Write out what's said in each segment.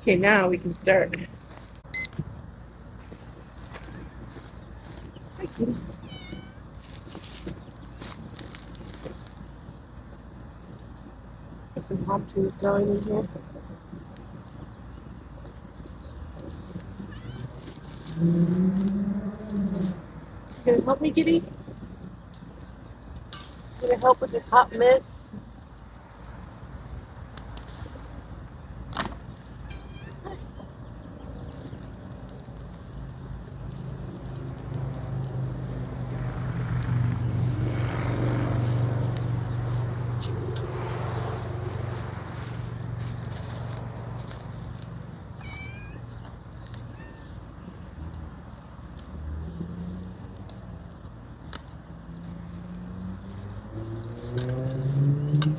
Okay, now we can start. Hi, kitty. Get some palm trees going in here. You gonna help me, kitty? You gonna help with this hot mess?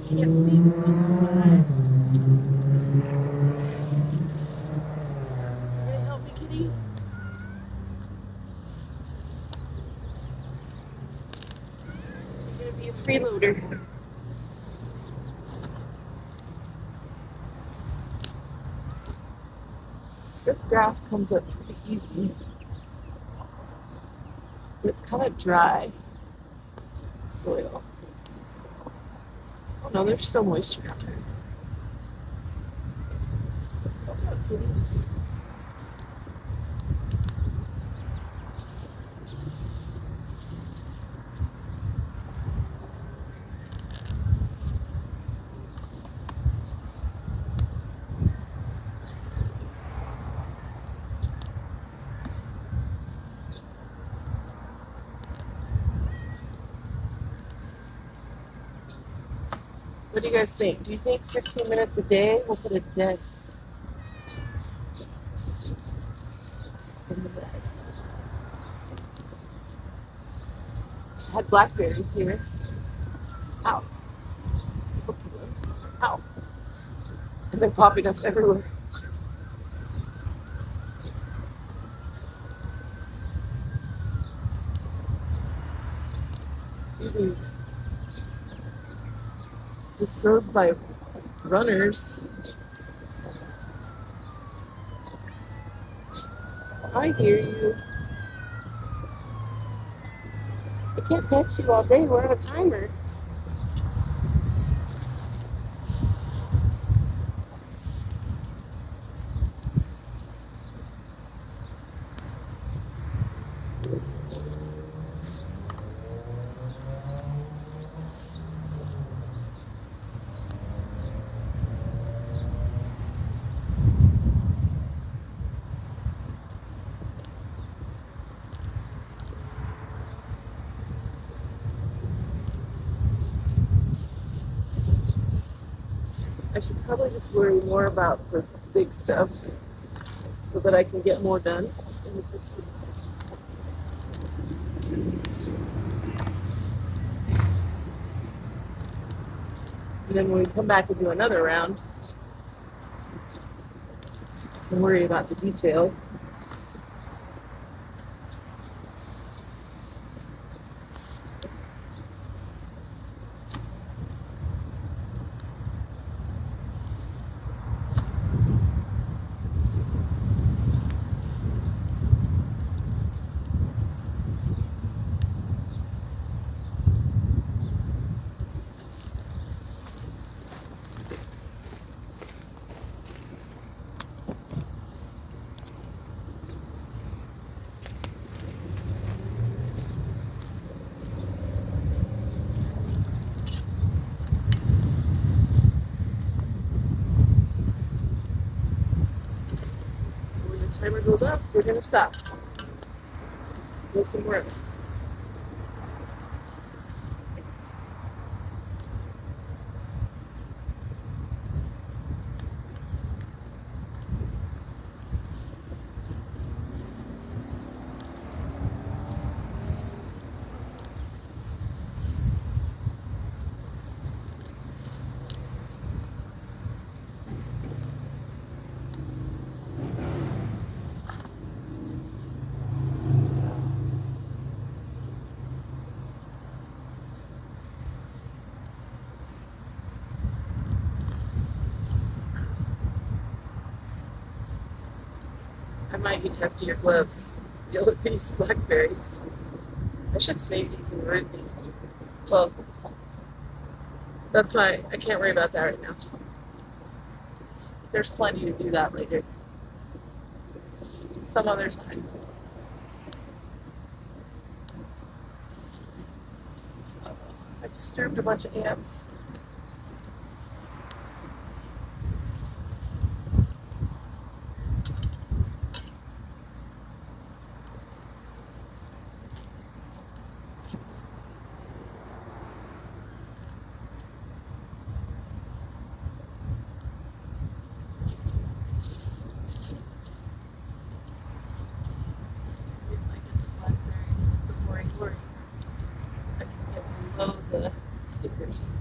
Can't see the sun's in my eyes. You gonna help me, kitty? You're gonna be a freeloader. This grass comes up pretty easy, but it's kind of dry soil. Oh no, there's still moisture out there. Watch out, kitty. So what do you guys think? Do you think 15 minutes a day will put a dent in the mess? I had blackberries here. Ow. Cookie ones. Ow. And they're popping up everywhere. See these? This grows by runners. I hear you. I can't catch you all day. We're on a timer. I should probably just worry more about the big stuff so that I can get more done in the 15 minutes. And then when we come back and do another round, I can worry about the details. When the timer goes up, we're going to stop. Do some more of this. I might need heftier gloves to deal with these blackberries. I should save these and root these. Well, that's why I can't worry about that right now. There's plenty to do that later. Some other time. I disturbed a bunch of ants. I can get below the stickers.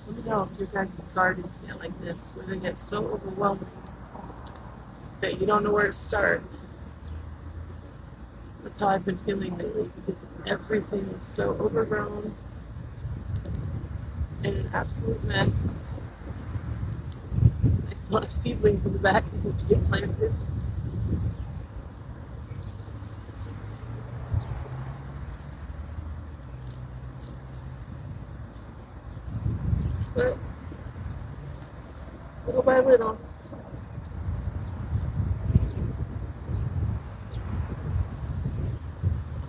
Let me know if your guys' gardens get like this, where they get so overwhelming that you don't know where to start. That's how I've been feeling lately because everything is so overgrown and an absolute mess. I still have seedlings in the back that need to get planted. But little by little,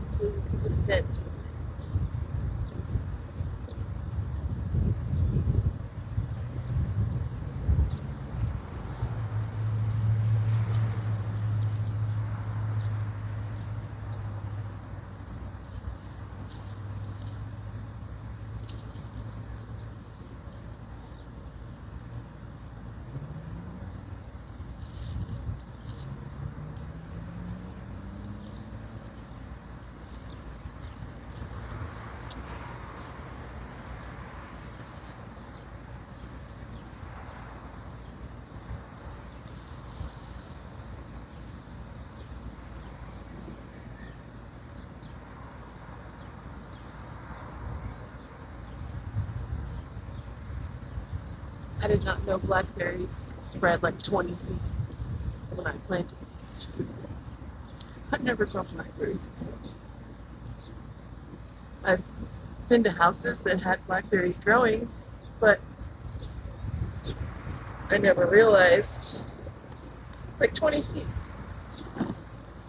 hopefully we can put a dent. I did not know blackberries spread like 20 feet when I planted these. I've never grown blackberries before. I've been to houses that had blackberries growing, but I never realized like 20 feet.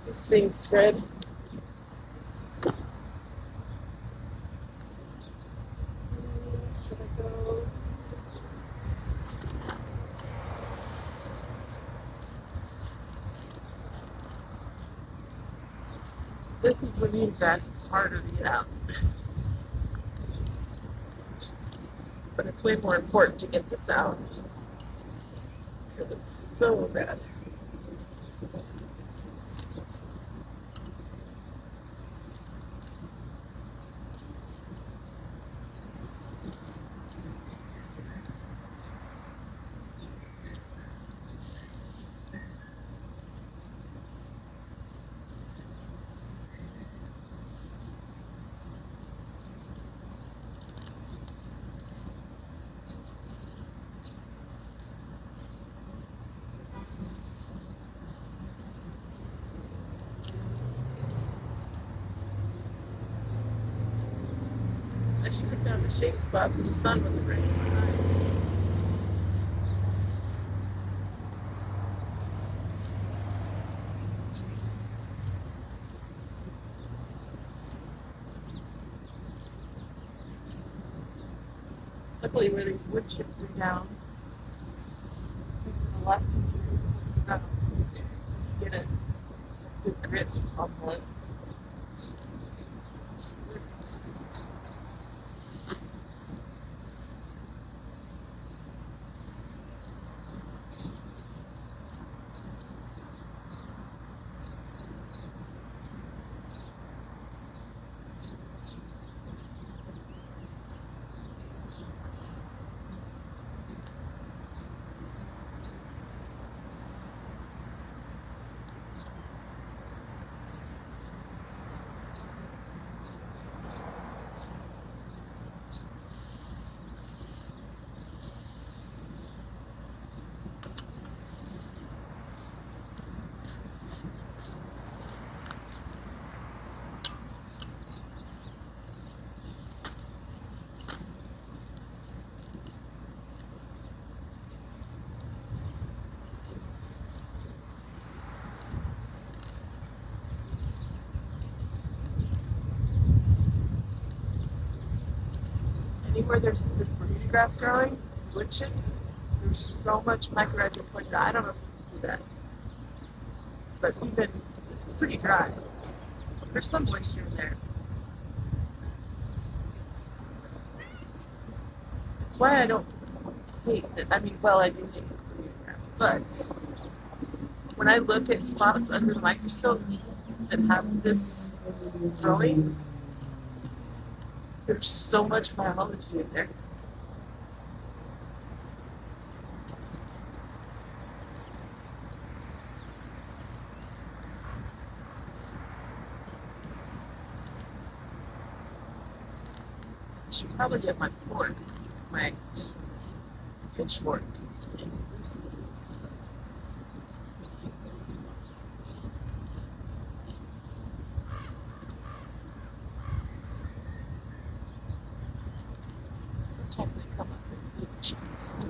This thing spread. Should I go? This is Bermuda grass. It's harder to get out. But it's way more important to get this out because it's so bad. I should have found the shady spots so the sun wasn't raining on my eyes. Luckily where these wood chips are down, makes it a lot easier to pull this out. get a good grip on the. Anywhere there's this bermuda grass growing, wood chips, there's so much mycorrhizal fungi. I don't know if you can see that, but even this is pretty dry. There's some moisture in there. That's why I don't hate it. I mean, well, I do hate this bermuda grass, but when I look at spots under the microscope that have this growing, there's so much biology in there. I should probably get my fork, my pitchfork, and loosen these. Sometimes they come up in big chunks.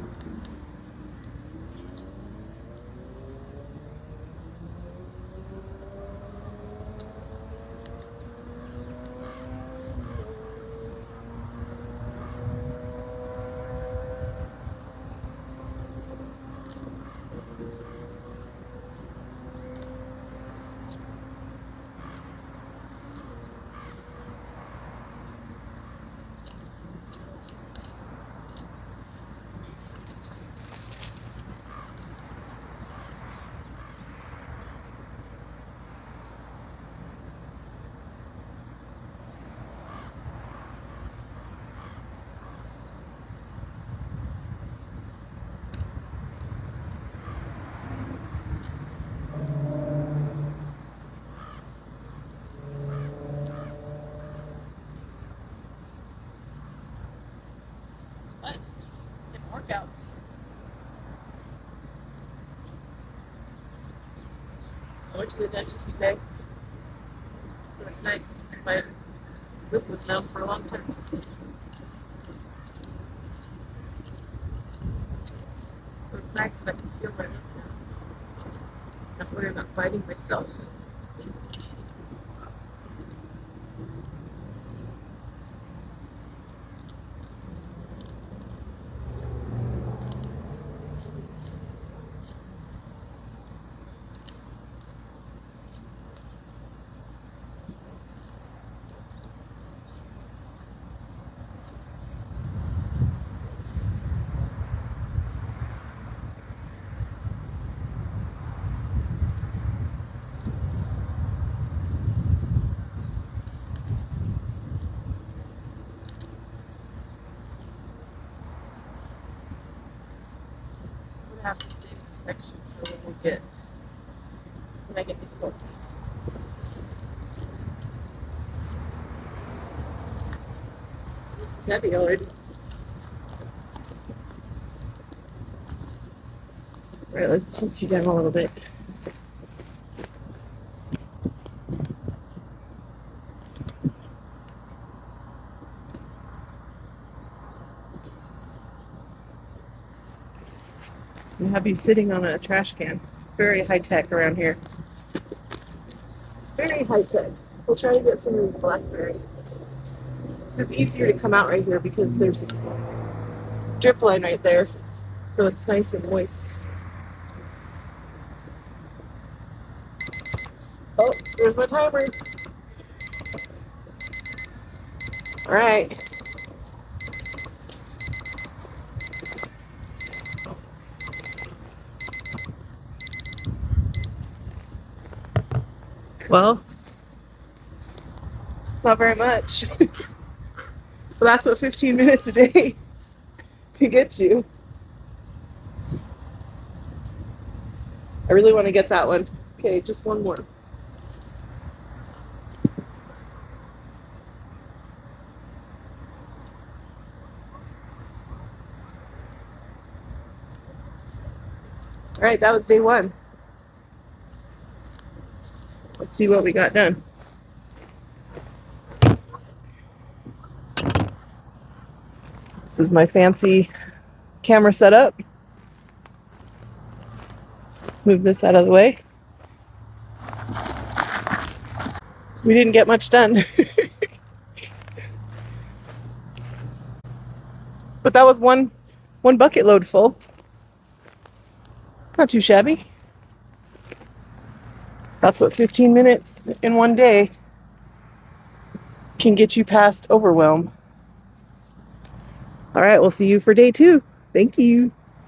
It's fun. Didn't work out. I went to the dentist today. It was nice. My lip was numb for a long time. So it's nice that I can feel my lip now. Not worry about biting myself. I'm gonna have to save this section for when I get the fork. This is heavy already. All right, let's tilt you down a little bit. And have you sitting on a trash can. It's very high tech around here. Very high tech. We'll try to get some of the blackberry. This is easier to come out right here because there's a drip line right there, so it's nice and moist. Oh, there's my timer. All right. Well, not very much. Well, that's what 15 minutes a day can get you. I really want to get that one. Okay, just one more. All right, that was day one. Let's see what we got done. This is my fancy camera setup. Move this out of the way. We didn't get much done. But that was one bucket load full. Not too shabby. That's what 15 minutes in one day can get you past Overwhelm. All right, we'll see you for day 2. Thank you.